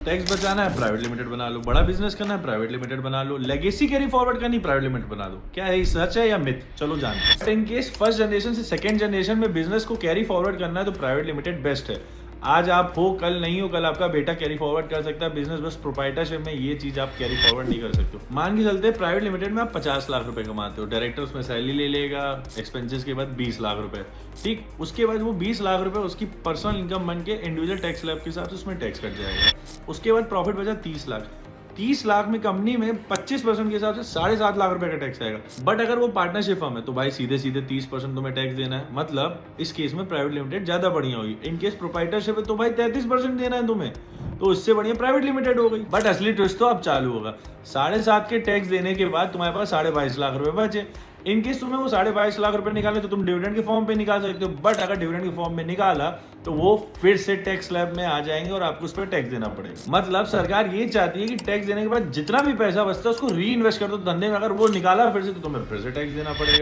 Tax बचाना है private limited बना लो, बड़ा बिजनेस करना है प्राइवेट लिमिटेड बना लो, लेगेसी कैरी फॉरवर्ड करनी प्राइवेट लिमिटेड बना दो। क्या है, सच है या मिथ? चलो जानते हैं। इन केस फर्स्ट जनरेशन से सेकंड जनरेशन में बिजनेस को कैरी फॉरवर्ड करना है तो प्राइवेट लिमिटेड बेस्ट है। आज आप हो, कल नहीं हो, कल आपका बेटा कैरी फॉरवर्ड कर सकता है बिजनेस, बस प्रोप्राइटरशिप में ये चीज आप कैरी फॉरवर्ड नहीं कर सकते हो। मान के चलते प्राइवेट लिमिटेड में आप 50 लाख रुपए कमाते हो, डायरेक्टर उसमें सैलरी ले लेगा, एक्सपेंसेस के बाद 20 लाख रुपए, ठीक। उसके बाद वो 20 लाख रुपए उसकी पर्सनल इनकम बन के इंडिविजुअल टैक्स स्लैब के साथ उसमें टैक्स कट जाएगा। उसके बाद प्रॉफिट बचा 30 लाख। 30 लाख में कंपनी में 25% के हिसाब से 7.5 लाख रुपए का टैक्स आएगा। बट अगर वो पार्टनरशिप फर्म है तो भाई सीधे सीधे 30% तुम्हें टैक्स देना है। मतलब इस केस में प्राइवेट लिमिटेड ज्यादा बढ़िया होगी। इन केस प्रोप्राइटरशिप है तो भाई 33% देना है तुम्हें, तो इससे बढ़िया प्राइवेट लिमिटेड हो गई। बट असली ट्विस्ट तो अब चालू होगा। 7.5 के टैक्स देने के बाद तुम्हारे पास 22.5 लाख रुपए बचे। इन केस तुम्हें वो 22.5 लाख रुपए निकाले तो तुम डिविडेंड के फॉर्म पे निकाल सकते हो। बट अगर डिविडेंड के फॉर्म में निकाला तो वो फिर से टैक्स स्लैब में आ जाएंगे और आपको उस पर टैक्स देना पड़ेगा। मतलब सरकार ये चाहती है कि टैक्स देने के बाद जितना भी पैसा बचता है उसको री इन्वेस्ट कर दो धंधे में। अगर वो निकाला फिर से तो तुम्हें फिर से टैक्स देना पड़ेगा।